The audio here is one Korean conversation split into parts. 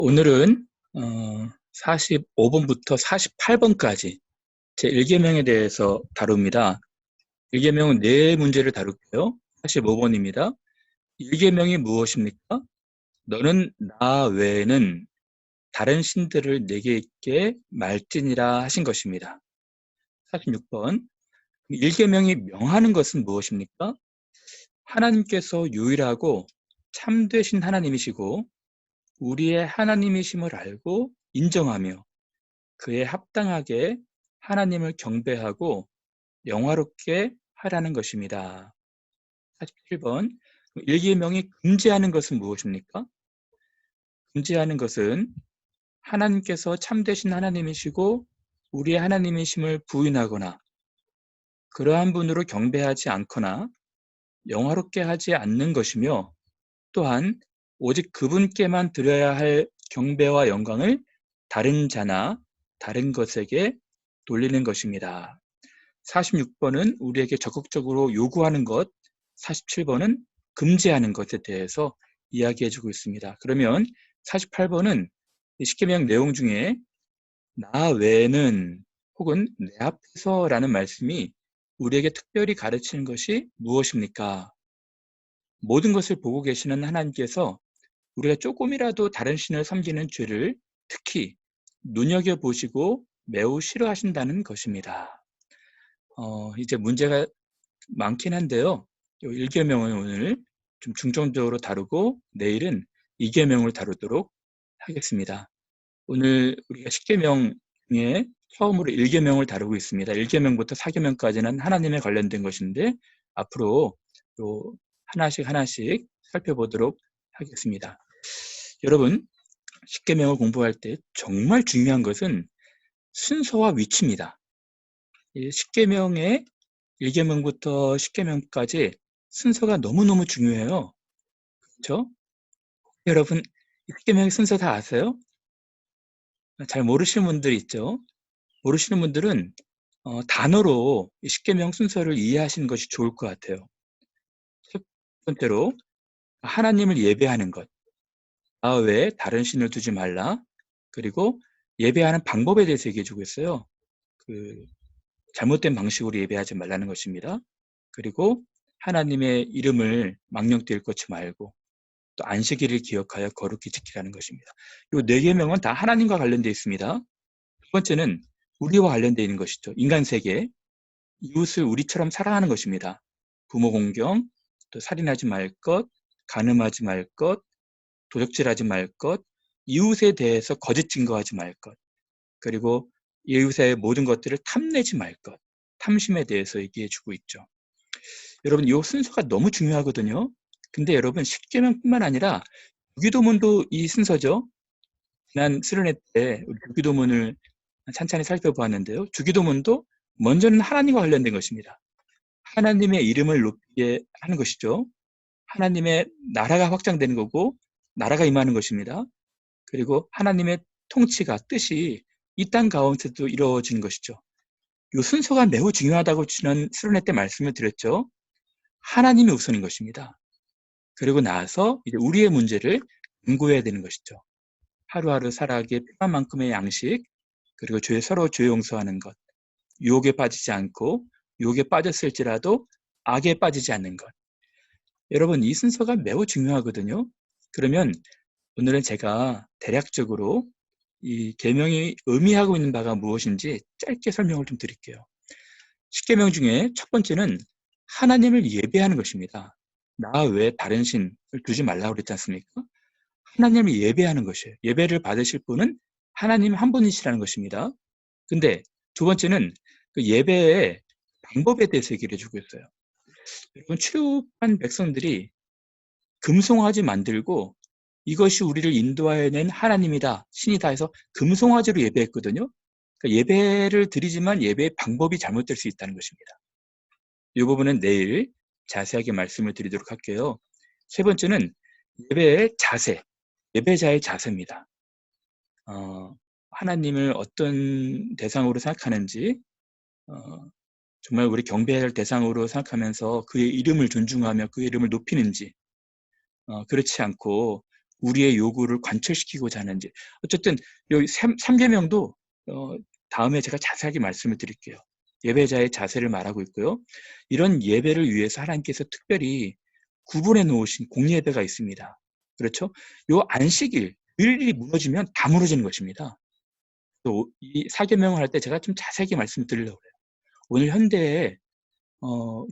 오늘은 45번부터 48번까지 제1계명에 대해서 다룹니다. 1계명은 네 문제를 다룰게요. 45번입니다. 1계명이 무엇입니까? 너는 나 외에는 다른 신들을 내게 있게 말지니라 하신 것입니다. 46번 1계명이 명하는 것은 무엇입니까? 하나님께서 유일하고 참되신 하나님이시고 우리의 하나님이심을 알고 인정하며 그에 합당하게 하나님을 경배하고 영화롭게 하라는 것입니다. 47번 1계명이 금지하는 것은 무엇입니까? 금지하는 것은 하나님께서 참되신 하나님이시고 우리의 하나님이심을 부인하거나 그러한 분으로 경배하지 않거나 영화롭게 하지 않는 것이며 또한 오직 그분께만 드려야 할 경배와 영광을 다른 자나 다른 것에게 돌리는 것입니다. 46번은 우리에게 적극적으로 요구하는 것, 47번은 금지하는 것에 대해서 이야기해주고 있습니다. 그러면 48번은 십계명 내용 중에 나 외에는 혹은 내 앞에서라는 말씀이 우리에게 특별히 가르치는 것이 무엇입니까? 모든 것을 보고 계시는 하나님께서 우리가 조금이라도 다른 신을 섬기는 죄를 특히 눈여겨보시고 매우 싫어하신다는 것입니다. 이제 문제가 많긴 한데요. 1계명은 오늘 좀 중점적으로 다루고 내일은 2계명을 다루도록 하겠습니다. 오늘 우리가 10계명 중에 처음으로 1계명을 다루고 있습니다. 1계명부터 4계명까지는 하나님에 관련된 것인데 앞으로 또 하나씩 살펴보도록 하겠습니다. 여러분, 10계명을 공부할 때 정말 중요한 것은 순서와 위치입니다. 10계명의 1계명부터 10계명까지 순서가 너무너무 중요해요. 그렇죠? 여러분, 10계명의 순서 다 아세요? 잘 모르시는 분들 있죠? 모르시는 분들은 단어로 10계명 순서를 이해하시는 것이 좋을 것 같아요. 첫 번째로 하나님을 예배하는 것. 나 외에 다른 신을 두지 말라. 그리고 예배하는 방법에 대해서 얘기해 주고 있어요. 잘못된 방식으로 예배하지 말라는 것입니다. 그리고 하나님의 이름을 망령되이 꽂지 말고 또 안식일을 기억하여 거룩히 지키라는 것입니다. 이 네 계명은 다 하나님과 관련되어 있습니다. 두 번째는 우리와 관련되어 있는 것이죠. 인간 세계, 이웃을 우리처럼 사랑하는 것입니다. 부모 공경, 또 살인하지 말 것, 간음하지 말 것, 도적질하지 말 것, 이웃에 대해서 거짓 증거하지 말 것, 그리고 이웃의 모든 것들을 탐내지 말 것, 탐심에 대해서 얘기해 주고 있죠. 여러분, 이 순서가 너무 중요하거든요. 근데 여러분, 10계명뿐만 아니라 주기도문도 이 순서죠. 지난 수련회 때 우리 주기도문을 찬찬히 살펴보았는데요. 주기도문도 먼저는 하나님과 관련된 것입니다. 하나님의 이름을 높이게 하는 것이죠. 하나님의 나라가 확장되는 거고 나라가 임하는 것입니다. 그리고 하나님의 통치가 뜻이 이 땅 가운데도 이루어지는 것이죠. 이 순서가 매우 중요하다고 지난 수련회 때 말씀을 드렸죠. 하나님이 우선인 것입니다. 그리고 나서 이제 우리의 문제를 연구해야 되는 것이죠. 하루하루 살아가기에 필요한 만큼의 양식, 그리고 서로 죄 용서하는 것, 유혹에 빠지지 않고 유혹에 빠졌을지라도 악에 빠지지 않는 것. 여러분, 이 순서가 매우 중요하거든요. 그러면 오늘은 제가 대략적으로 이 계명이 의미하고 있는 바가 무엇인지 짧게 설명을 좀 드릴게요. 10계명 중에 첫 번째는 하나님을 예배하는 것입니다. 나 외에 다른 신을 두지 말라고 그랬지 않습니까? 하나님을 예배하는 것이에요. 예배를 받으실 분은 하나님 한 분이시라는 것입니다. 근데 두 번째는 그 예배의 방법에 대해서 얘기를 해주고 있어요. 여러분, 출애굽한 백성들이 금송아지 만들고 이것이 우리를 인도하여낸 하나님이다, 신이다 해서 금송아지로 예배했거든요. 그러니까 예배를 드리지만 예배의 방법이 잘못될 수 있다는 것입니다. 이 부분은 내일 자세하게 말씀을 드리도록 할게요. 세 번째는 예배의 자세, 예배자의 자세입니다. 하나님을 어떤 대상으로 생각하는지, 정말 우리 경배해야 할 대상으로 생각하면서 그의 이름을 존중하며 그의 이름을 높이는지, 그렇지 않고 우리의 요구를 관철시키고자 하는지. 어쨌든 이 3계명도 다음에 제가 자세하게 말씀을 드릴게요. 예배자의 자세를 말하고 있고요. 이런 예배를 위해서 하나님께서 특별히 구분해 놓으신 공예배가 있습니다. 그렇죠? 요 안식일, 일일이 무너지면 다 무너지는 것입니다. 또 이 4계명을 할 때 제가 좀 자세하게 말씀드리려고 해요. 오늘 현대에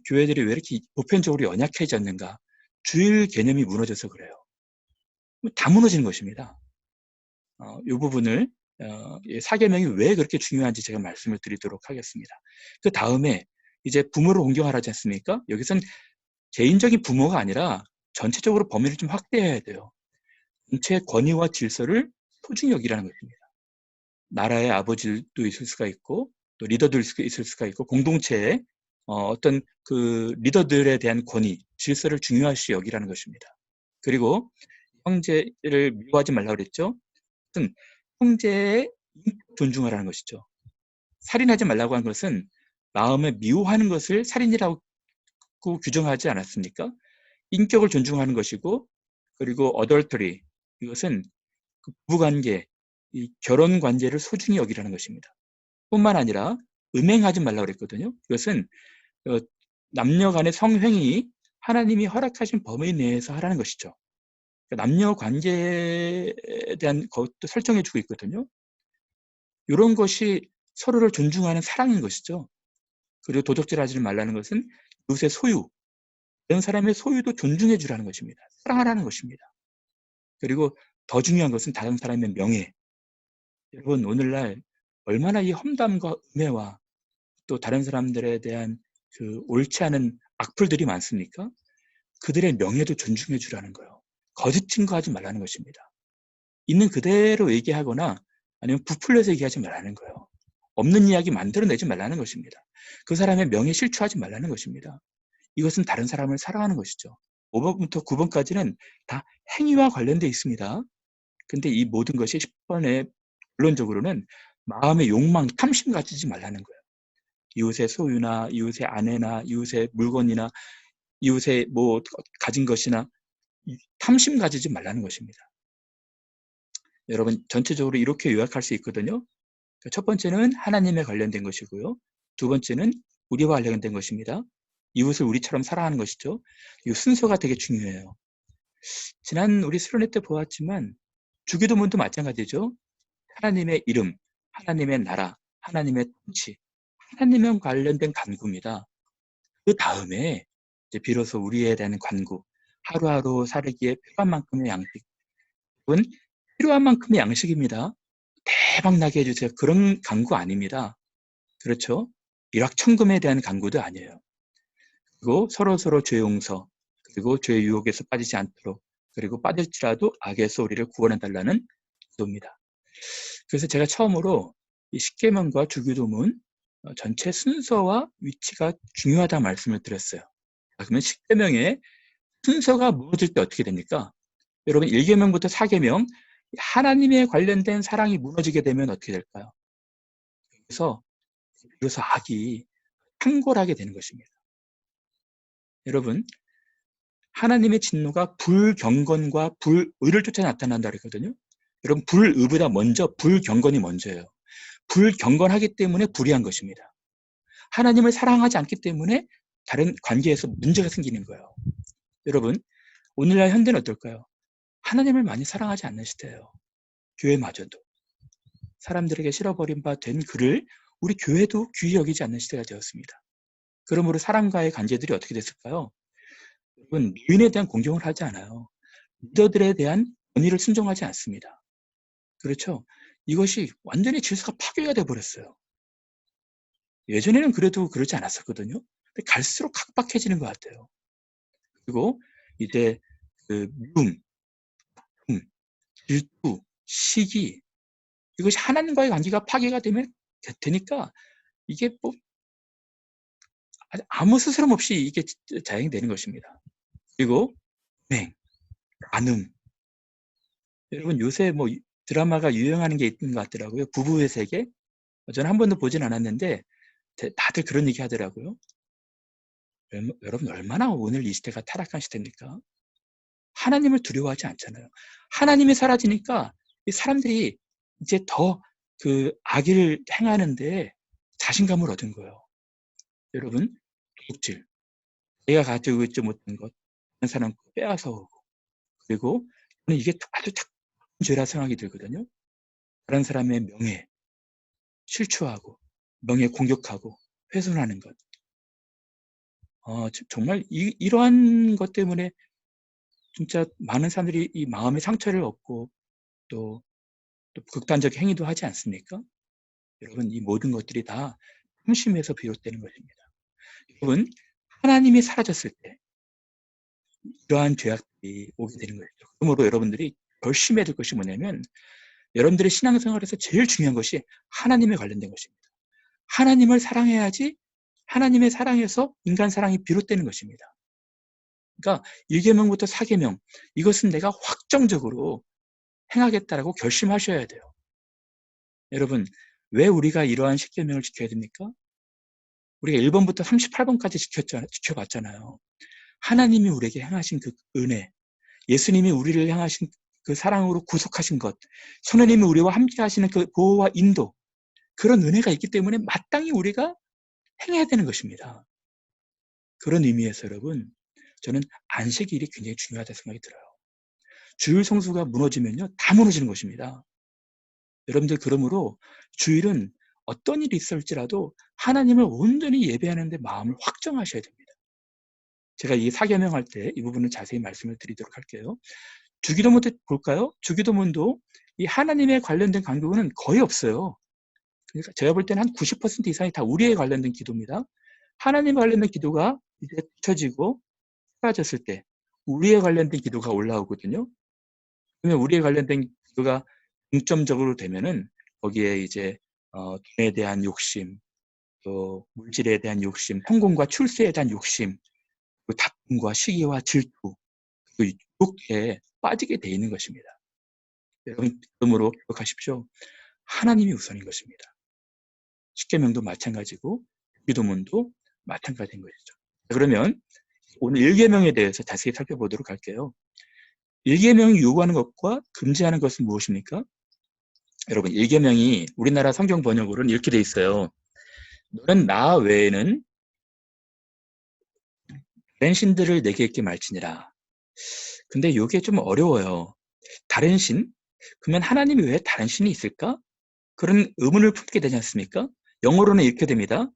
교회들이 왜 이렇게 보편적으로 연약해졌는가? 주일 개념이 무너져서 그래요. 다 무너지는 것입니다. 이 부분을 4계명이 왜 그렇게 중요한지 제가 말씀을 드리도록 하겠습니다. 그 다음에 이제 부모를 존경하라지 않습니까? 여기선 개인적인 부모가 아니라 전체적으로 범위를 좀 확대해야 돼요. 전체 권위와 질서를 소중히 여기라는 것입니다. 나라의 아버지도 있을 수가 있고 또 리더도 있을 수가 있고 공동체의 어떤 그 리더들에 대한 권위, 질서를 중요시 여기라는 것입니다. 그리고 형제를 미워하지 말라고 그랬죠. 형제의 존중하라는 것이죠. 살인하지 말라고 한 것은 마음에 미워하는 것을 살인이라고 규정하지 않았습니까? 인격을 존중하는 것이고, 그리고 adultery, 이것은 그 부부관계, 이 결혼관계를 소중히 여기라는 것입니다. 뿐만 아니라 음행하지 말라고 그랬거든요. 이것은 남녀 간의 성행위 하나님이 허락하신 범위 내에서 하라는 것이죠. 남녀 관계에 대한 것도 설정해주고 있거든요. 이런 것이 서로를 존중하는 사랑인 것이죠. 그리고 도적질하지 말라는 것은 이웃의 소유, 다른 사람의 소유도 존중해 주라는 것입니다. 사랑하라는 것입니다. 그리고 더 중요한 것은 다른 사람의 명예. 여러분, 오늘날 얼마나 이 험담과 음해와 또 다른 사람들에 대한 그 옳지 않은 악플들이 많습니까? 그들의 명예도 존중해 주라는 거예요. 거짓 증거하지 말라는 것입니다. 있는 그대로 얘기하거나 아니면 부풀려서 얘기하지 말라는 거예요. 없는 이야기 만들어내지 말라는 것입니다. 그 사람의 명예 실추하지 말라는 것입니다. 이것은 다른 사람을 사랑하는 것이죠. 5번부터 9번까지는 다 행위와 관련되어 있습니다. 근데 이 모든 것이 10번에 결론적으로는 마음의 욕망, 탐심 가지지 말라는 거예요. 이웃의 소유나 이웃의 아내나 이웃의 물건이나 이웃의 뭐 가진 것이나 탐심 가지지 말라는 것입니다. 여러분, 전체적으로 이렇게 요약할 수 있거든요. 첫 번째는 하나님에 관련된 것이고요. 두 번째는 우리와 관련된 것입니다. 이웃을 우리처럼 사랑하는 것이죠. 이 순서가 되게 중요해요. 지난 우리 수련회 때 보았지만 주기도문도 마찬가지죠. 하나님의 이름, 하나님의 나라, 하나님의 통치, 하나님에 관련된 간구입니다. 그 다음에 이제 비로소 우리에 대한 간구, 하루하루 살기에 필요한 만큼의 양식. 그건 필요한 만큼의 양식입니다. 대박나게 해주세요. 그런 간구 아닙니다. 그렇죠? 일확천금에 대한 간구도 아니에요. 그리고 서로서로 죄 용서, 그리고 죄의 유혹에서 빠지지 않도록, 그리고 빠질지라도 악에서 우리를 구원해달라는 기도입니다. 그래서 제가 처음으로 이 십계명과 주기도문 전체 순서와 위치가 중요하다는 말씀을 드렸어요. 그러면 십계명의 순서가 무너질 때 어떻게 됩니까? 여러분 1계명부터 4계명 하나님에 관련된 사랑이 무너지게 되면 어떻게 될까요? 그래서 비로소 악이 탕골하게 되는 것입니다. 여러분, 하나님의 진노가 불경건과 불의를 쫓아 나타난다 그랬거든요. 여러분, 불의보다 먼저 불경건이 먼저예요. 불경건하기 때문에 불의한 것입니다. 하나님을 사랑하지 않기 때문에 다른 관계에서 문제가 생기는 거예요. 여러분, 오늘날 현대는 어떨까요? 하나님을 많이 사랑하지 않는 시대예요. 교회마저도. 사람들에게 실어버린 바 된 그를 우리 교회도 귀히 여기지 않는 시대가 되었습니다. 그러므로 사람과의 관계들이 어떻게 됐을까요? 여러분, 노인에 대한 공경을 하지 않아요. 리더들에 대한 권위를 순종하지 않습니다. 그렇죠? 이것이 완전히 질서가 파괴가 돼버렸어요. 예전에는 그래도 그러지 않았었거든요. 근데 갈수록 각박해지는 것 같아요. 그리고 이제 그 미움, 질투, 시기, 이것이 하나님과의 관계가 파괴가 되니까 이게 뭐 아무 스스럼 없이 이게 자행되는 것입니다. 그리고 간음. 여러분 요새 뭐 드라마가 유행하는 게 있는 것 같더라고요. 부부의 세계. 저는 한 번도 보진 않았는데 다들 그런 얘기 하더라고요. 여러분 얼마나 오늘 이 시대가 타락한 시대입니까? 하나님을 두려워하지 않잖아요. 하나님이 사라지니까 이 사람들이 이제 더 그 악을 행하는데 자신감을 얻은 거예요. 여러분, 도둑질, 내가 가지고 있지 못한 것, 다른 사람 빼앗아 오고, 그리고 저는 이게 아주 큰 죄라 생각이 들거든요. 다른 사람의 명예, 실추하고, 명예 공격하고, 훼손하는 것. 정말 이러한 것 때문에 진짜 많은 사람들이 이 마음의 상처를 얻고 또 극단적 행위도 하지 않습니까? 여러분, 이 모든 것들이 다 탐심에서 비롯되는 것입니다. 여러분, 하나님이 사라졌을 때 이러한 죄악들이 오게 되는 거죠. 그러므로 여러분들이 결심해야 될 것이 뭐냐면, 여러분들의 신앙생활에서 제일 중요한 것이 하나님에 관련된 것입니다. 하나님을 사랑해야지 하나님의 사랑에서 인간 사랑이 비롯되는 것입니다. 그러니까 1계명부터 4계명, 이것은 내가 확정적으로 행하겠다라고 결심하셔야 돼요. 여러분, 왜 우리가 이러한 10계명을 지켜야 됩니까? 우리가 1번부터 38번까지 지켜봤잖아요. 하나님이 우리에게 행하신 그 은혜, 예수님이 우리를 향하신 그 사랑으로 구속하신 것, 성령님이 우리와 함께 하시는 그 보호와 인도, 그런 은혜가 있기 때문에 마땅히 우리가 행해야 되는 것입니다. 그런 의미에서 여러분, 저는 안식일이 굉장히 중요하다고 생각이 들어요. 주일 성수가 무너지면요, 다 무너지는 것입니다. 여러분들, 그러므로 주일은 어떤 일이 있을지라도 하나님을 온전히 예배하는 데 마음을 확정하셔야 됩니다. 제가 이 4계명 할 때 이 부분은 자세히 말씀을 드리도록 할게요. 주기도문도 볼까요? 주기도문도 이 하나님에 관련된 강도는 거의 없어요. 그러니까 제가 볼 때는 한 90% 이상이 다 우리에 관련된 기도입니다. 하나님에 관련된 기도가 이제 잊혀지고 사라졌을 때 우리에 관련된 기도가 올라오거든요. 그러면 우리에 관련된 기도가 중점적으로 되면은 거기에 이제 돈에 대한 욕심, 또 물질에 대한 욕심, 성공과 출세에 대한 욕심, 그 다툼과 시기와 질투, 그 유혹에 빠지게 돼 있는 것입니다. 여러분, 그러므로 기억하십시오. 하나님이 우선인 것입니다. 십계명도 마찬가지고 기도문도 마찬가지인 것이죠. 그러면 오늘 1계명에 대해서 자세히 살펴보도록 할게요. 1계명이 요구하는 것과 금지하는 것은 무엇입니까? 여러분, 1계명이 우리나라 성경 번역으로는 이렇게 돼 있어요. 너는 나 외에는 다른 신들을 내게 있게 말지니라. 근데 이게 좀 어려워요. 다른 신? 그러면 하나님 외에 다른 신이 있을까? 그런 의문을 품게 되지 않습니까? 영어로는 이렇게 됩니다.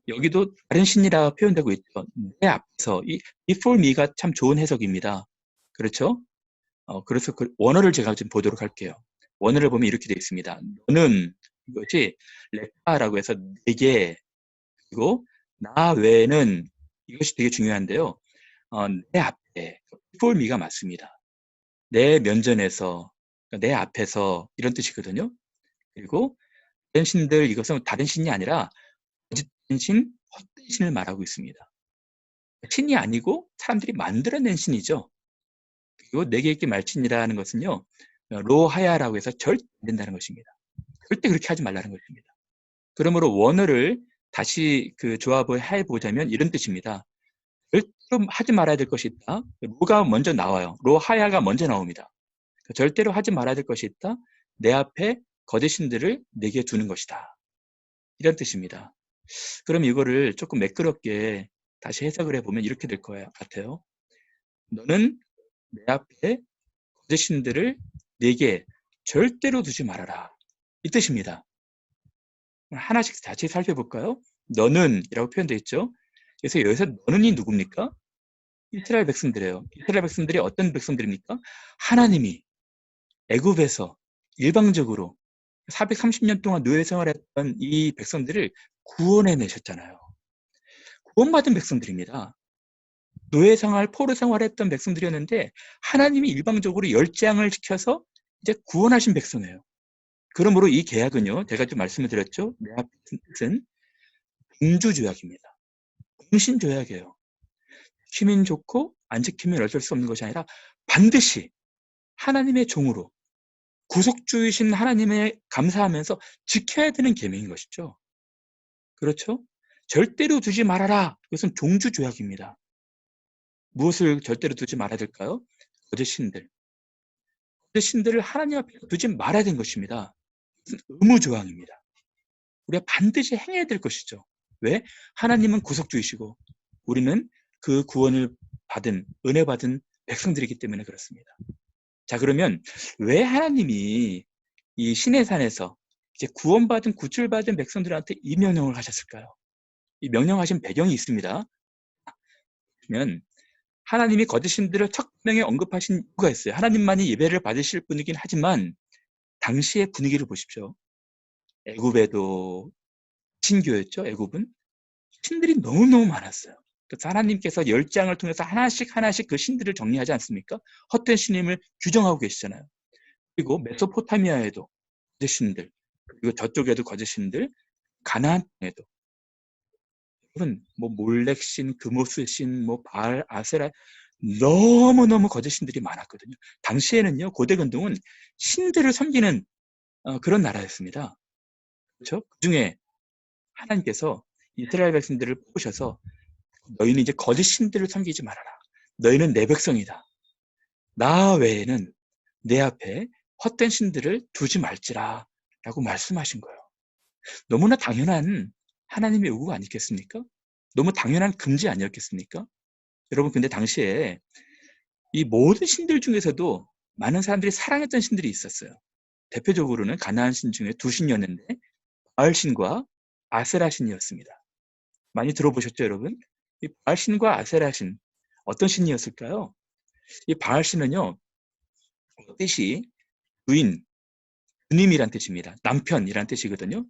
여기도 다른 신이라 표현되고 있죠. 내 앞에서, 이 before me가 참 좋은 해석입니다. 그렇죠? 그래서 그 원어를 제가 좀 보도록 할게요. 원어를 보면 이렇게 되어 있습니다. 너는, 이것이 레카라고 해서 내게, 그리고 나 외에는, 이것이 되게 중요한데요. 내 앞에, before me가 맞습니다. 내 면전에서, 내 앞에서, 이런 뜻이거든요. 그리고 다른 신들, 이것은 다른 신이 아니라 거짓된 신, 헛된 신을 말하고 있습니다. 신이 아니고 사람들이 만들어낸 신이죠. 그리고 내게 있게 말친이라는 것은요, 로하야라고 해서 절대 안 된다는 것입니다. 절대 그렇게 하지 말라는 것입니다. 그러므로 원어를 다시 그 조합을 해보자면 이런 뜻입니다. 절대로 하지 말아야 될 것이 있다. 로가 먼저 나와요. 로하야가 먼저 나옵니다. 절대로 하지 말아야 될 것이 있다. 내 앞에 거짓 신들을 내게 두는 것이다. 이런 뜻입니다. 그럼 이거를 조금 매끄럽게 다시 해석을 해보면 이렇게 될 것 같아요. 너는 내 앞에 거짓 신들을 내게 절대로 두지 말아라. 이 뜻입니다. 하나씩 다시 살펴볼까요? 너는 이라고 표현되어 있죠. 그래서 여기서 너는이 누굽니까? 이스라엘 백성들이에요. 이스라엘 백성들이 어떤 백성들입니까? 하나님이 애굽에서 일방적으로 430년 동안 노예 생활했던 이 백성들을 구원해내셨잖아요. 구원받은 백성들입니다. 노예 생활, 포로 생활했던 백성들이었는데 하나님이 일방적으로 열장을 시켜서 이제 구원하신 백성이에요. 그러므로 이 계약은요, 제가 좀 말씀을 드렸죠. 내 앞에 뜻은 공주조약입니다. 공신조약이에요. 지키면 좋고 안 지키면 어쩔 수 없는 것이 아니라 반드시 하나님의 종으로 구속주이신 하나님에 감사하면서 지켜야 되는 계명인 것이죠. 그렇죠? 절대로 두지 말아라. 이것은 종주조약입니다. 무엇을 절대로 두지 말아야 될까요? 거짓 신들을 하나님 앞에 두지 말아야 되는 것입니다. 의무조항입니다. 우리가 반드시 행해야 될 것이죠. 왜? 하나님은 구속주이시고 우리는 그 구원을 받은, 은혜 받은 백성들이기 때문에 그렇습니다. 자, 그러면 왜 하나님이 이 시내산에서 이제 구원받은, 구출받은 백성들한테 이 명령을 하셨을까요? 이 명령하신 배경이 있습니다. 그러면 하나님이 거짓 신들을 첫 명에 언급하신 이유가 있어요. 하나님만이 예배를 받으실 분이긴 하지만 당시의 분위기를 보십시오. 애굽에도 신교였죠. 애굽은 신들이 너무너무 많았어요. 그래서 하나님께서 10장을 통해서 하나씩 그 신들을 정리하지 않습니까? 헛된 신임을 규정하고 계시잖아요. 그리고 메소포타미아에도 거짓 신들, 그리고 저쪽에도 거짓 신들, 가나안에도 그런 뭐 몰렉신, 그모스신, 뭐 바알, 아세라 너무너무 거짓 신들이 많았거든요. 당시에는요, 고대 근동은 신들을 섬기는 그런 나라였습니다. 그렇죠? 그 중에 하나님께서 이스라엘 백성들을 뽑으셔서 너희는 이제 거짓 신들을 섬기지 말아라. 너희는 내 백성이다. 나 외에는 내 앞에 헛된 신들을 두지 말지라 라고 말씀하신 거예요. 너무나 당연한 하나님의 요구가 아니겠습니까? 너무 당연한 금지 아니었겠습니까? 여러분, 근데 당시에 이 모든 신들 중에서도 많은 사람들이 사랑했던 신들이 있었어요. 대표적으로는 가나안 신 중에 두 신이었는데 바알 신과 아세라 신이었습니다. 많이 들어보셨죠, 여러분? 이 바알 신과 아세라 신, 어떤 신이었을까요? 이 바알 신은요, 뜻이 부인, 누님이란 뜻입니다. 남편이란 뜻이거든요.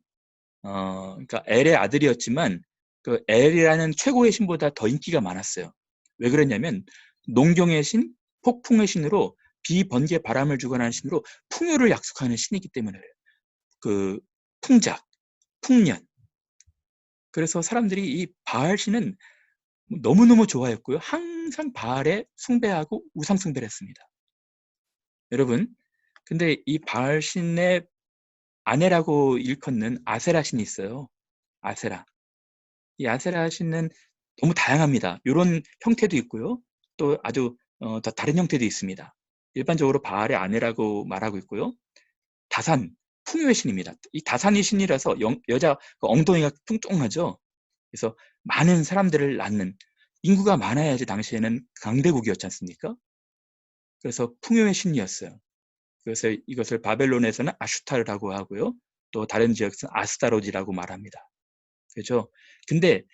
그러니까 엘의 아들이었지만 그 엘이라는 최고의 신보다 더 인기가 많았어요. 왜 그랬냐면 농경의 신, 폭풍의 신으로 비번개 바람을 주관하는 신으로 풍요를 약속하는 신이기 때문에 그 풍작, 풍년. 그래서 사람들이 이 바알 신은 너무너무 좋아했고요. 항상 바알에 숭배하고 우상 숭배를 했습니다. 여러분, 근데 이 바알 신의 아내라고 일컫는 아세라 신이 있어요. 아세라. 이 아세라 신은 너무 다양합니다. 이런 형태도 있고요. 또 아주 더 다른 형태도 있습니다. 일반적으로 바알의 아내라고 말하고 있고요. 다산, 풍요의 신입니다. 이 다산이 신이라서 여자 엉덩이가 뚱뚱하죠. 그래서 많은 사람들을 낳는, 인구가 많아야지 당시에는 강대국이었지 않습니까? 그래서 풍요의 신이었어요. 그래서 이것을 바벨론에서는 아슈타르라고 하고요. 또 다른 지역에서는 아스타롯이라고 말합니다. 그렇죠? 근데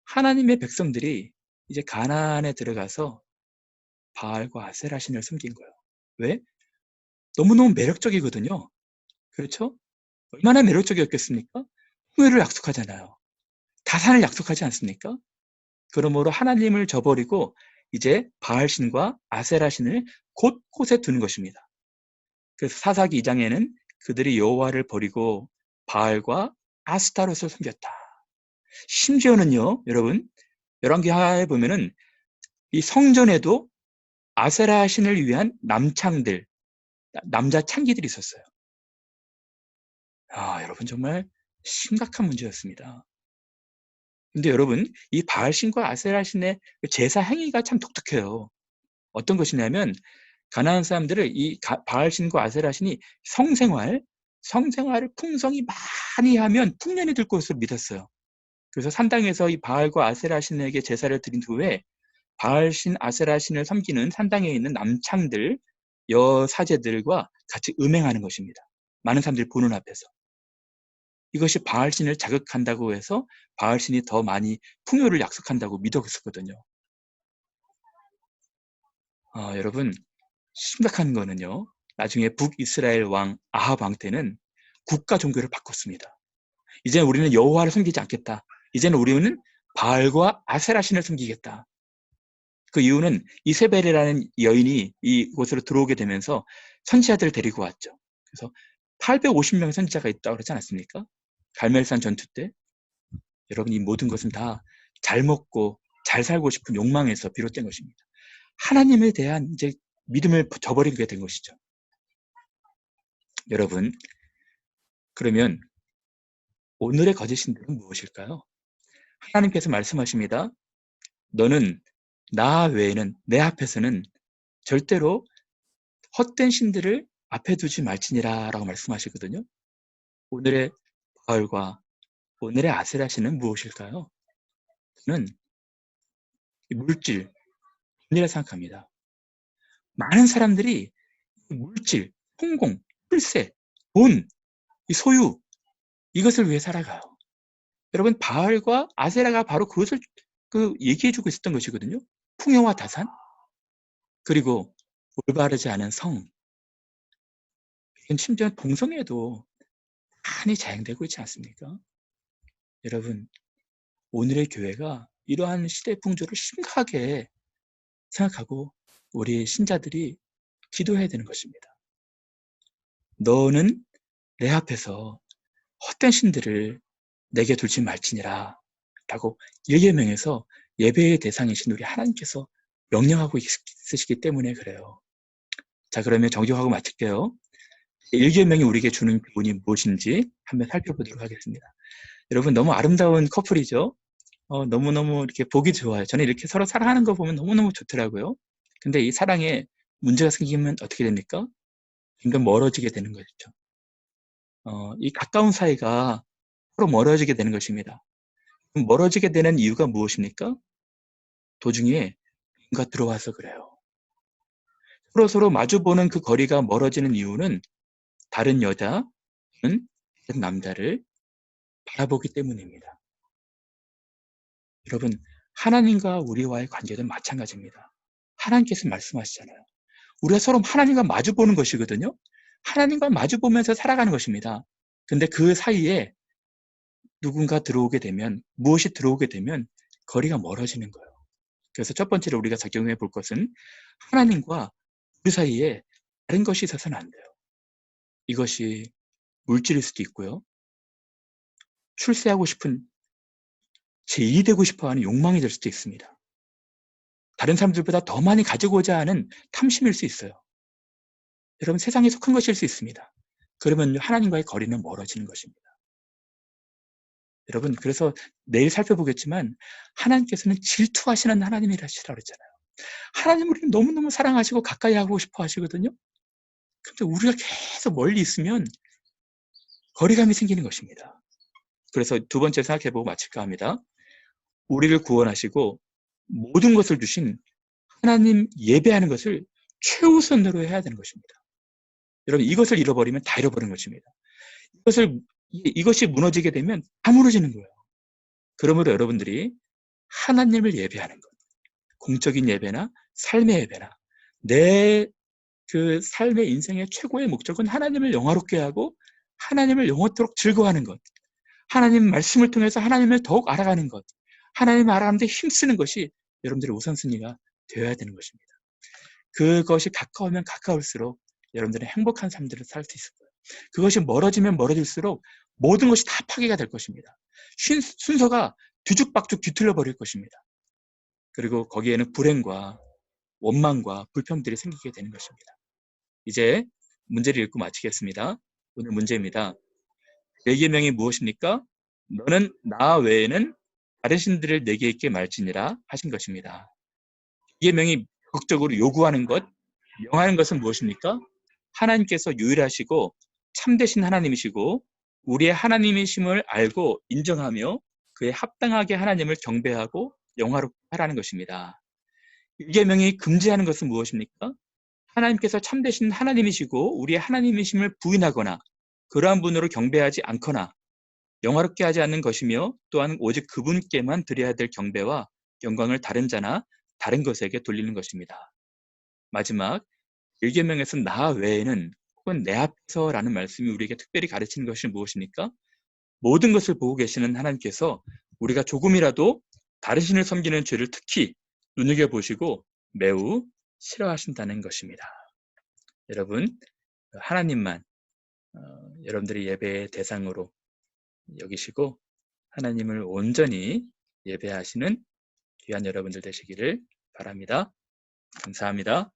하나님의 백성들이 이제 가나안에 들어가서 바알과 아세라 신을 섬긴 거예요. 왜? 너무너무 매력적이거든요. 그렇죠? 얼마나 매력적이었겠습니까? 풍요를 약속하잖아요. 다산을 약속하지 않습니까? 그러므로 하나님을 저버리고 이제 바알 신과 아세라 신을 곳곳에 두는 것입니다. 그래서 사사기 2장에는 그들이 여호와를 버리고 바알과 아스타롯을 섬겼다. 심지어는요, 여러분, 열왕기하에 보면은 이 성전에도 아세라 신을 위한 남창들, 남자 창기들이 있었어요. 여러분, 정말 심각한 문제였습니다. 근데 여러분, 이 바알 신과 아세라 신의 제사 행위가 참 독특해요. 어떤 것이냐면 가나안 사람들을 이 바알 신과 아세라 신이 성생활을 풍성히 많이 하면 풍년이 들 것으로 믿었어요. 그래서 산당에서 이 바알과 아세라 신에게 제사를 드린 후에 바알 신, 아세라 신을 섬기는 산당에 있는 남창들, 여사제들과 같이 음행하는 것입니다. 많은 사람들이 보는 앞에서. 이것이 바알 신을 자극한다고 해서 바알 신이 더 많이 풍요를 약속한다고 믿었었거든요. 여러분, 심각한 거는요. 나중에 북이스라엘 왕 아합 왕 때는 국가 종교를 바꿨습니다. 이제는 우리는 여호와를 섬기지 않겠다. 이제는 우리는 바알과 아세라 신을 섬기겠다. 그 이유는 이세벨이라는 여인이 이곳으로 들어오게 되면서 선지자들을 데리고 왔죠. 그래서 850명 선지자가 있다고 그러지 않았습니까? 갈멜산 전투 때. 여러분, 이 모든 것은 다 잘 먹고 잘 살고 싶은 욕망에서 비롯된 것입니다. 하나님에 대한 이제 믿음을 저버리게 된 것이죠. 여러분, 그러면 오늘의 거짓 신들은 무엇일까요? 하나님께서 말씀하십니다. 너는 나 외에는, 내 앞에서는 절대로 헛된 신들을 앞에 두지 말지니라 라고 말씀하시거든요. 오늘의 바알과 오늘의 아세라 신은 무엇일까요? 저는 물질, 돈이라 생각합니다. 많은 사람들이 물질, 성공, 출세, 돈, 이 소유, 이것을 위해 살아가요. 여러분, 바알과 아세라가 바로 그것을 얘기해주고 있었던 것이거든요. 풍요와 다산, 그리고 올바르지 않은 성, 심지어 동성애도 많이 자행되고 있지 않습니까? 여러분, 오늘의 교회가 이러한 시대 풍조를 심각하게 생각하고 우리 신자들이 기도해야 되는 것입니다. 너는 내 앞에서 헛된 신들을 내게 둘지 말지니라 라고 일계명에서 예배의 대상이신 우리 하나님께서 명령하고 있으시기 때문에 그래요. 자, 그러면 정리하고 마칠게요. 일계명이 우리에게 주는 교훈이 무엇인지 한번 살펴보도록 하겠습니다. 여러분, 너무 아름다운 커플이죠? 너무너무 이렇게 보기 좋아요. 저는 이렇게 서로 사랑하는 거 보면 너무너무 좋더라고요. 근데 이 사랑에 문제가 생기면 어떻게 됩니까? 점점 멀어지게 되는 것이죠. 이 가까운 사이가 서로 멀어지게 되는 것입니다. 그럼 멀어지게 되는 이유가 무엇입니까? 도중에 누군가 들어와서 그래요. 서로 마주보는 그 거리가 멀어지는 이유는 다른 여자는 다른 남자를 바라보기 때문입니다. 여러분, 하나님과 우리와의 관계도 마찬가지입니다. 하나님께서 말씀하시잖아요. 우리가 서로 하나님과 마주보는 것이거든요. 하나님과 마주보면서 살아가는 것입니다. 근데 그 사이에 누군가 들어오게 되면, 무엇이 들어오게 되면 거리가 멀어지는 거예요. 그래서 첫 번째로 우리가 적용해 볼 것은 하나님과 우리 사이에 다른 것이 있어서는 안 돼요. 이것이 물질일 수도 있고요. 출세하고 싶은, 제2 되고 싶어하는 욕망이 될 수도 있습니다. 다른 사람들보다 더 많이 가지고자 하는 탐심일 수 있어요. 여러분, 세상에 속한 것일 수 있습니다. 그러면 하나님과의 거리는 멀어지는 것입니다. 여러분, 그래서 내일 살펴보겠지만 하나님께서는 질투하시는 하나님이라시라고 그랬잖아요. 하나님은 우리를 너무너무 사랑하시고 가까이 하고 싶어 하시거든요. 근데 우리가 계속 멀리 있으면 거리감이 생기는 것입니다. 그래서 두 번째 생각해보고 마칠까 합니다. 우리를 구원하시고 모든 것을 주신 하나님 예배하는 것을 최우선으로 해야 되는 것입니다. 여러분, 이것을 잃어버리면 다 잃어버리는 것입니다. 이것이 무너지게 되면 다 무너지는 거예요. 그러므로 여러분들이 하나님을 예배하는 것, 공적인 예배나 삶의 예배나 내 그 삶의 인생의 최고의 목적은 하나님을 영화롭게 하고 하나님을 영원토록 즐거워하는 것, 하나님 말씀을 통해서 하나님을 더욱 알아가는 것, 하나님을 알아가는 데 힘쓰는 것이 여러분들의 우선순위가 되어야 되는 것입니다. 그것이 가까우면 가까울수록 여러분들은 행복한 삶들을 살 수 있을 거예요. 그것이 멀어지면 멀어질수록 모든 것이 다 파괴가 될 것입니다. 순서가 뒤죽박죽 뒤틀려 버릴 것입니다. 그리고 거기에는 불행과 원망과 불평들이 생기게 되는 것입니다. 이제 문제를 읽고 마치겠습니다. 오늘 문제입니다. 내 계명이 무엇입니까? 너는 나 외에는 다른 신들을 내게 있게 말지니라 하신 것입니다. 이 계명이 적극적으로 요구하는 것, 명하는 것은 무엇입니까? 하나님께서 유일하시고 참되신 하나님이시고 우리의 하나님이심을 알고 인정하며 그에 합당하게 하나님을 경배하고 영화롭게 하라는 것입니다. 이 계명이 금지하는 것은 무엇입니까? 하나님께서 참되신 하나님이시고 우리의 하나님이심을 부인하거나 그러한 분으로 경배하지 않거나 영화롭게 하지 않는 것이며 또한 오직 그분께만 드려야 될 경배와 영광을 다른 자나 다른 것에게 돌리는 것입니다. 마지막 1계명에서 나 외에는 혹은 내 앞에서라는 말씀이 우리에게 특별히 가르치는 것이 무엇입니까? 모든 것을 보고 계시는 하나님께서 우리가 조금이라도 다른 신을 섬기는 죄를 특히 눈여겨보시고 매우 싫어하신다는 것입니다. 여러분, 하나님만 여러분들의 예배의 대상으로 여기시고 하나님을 온전히 예배하시는 귀한 여러분들 되시기를 바랍니다. 감사합니다.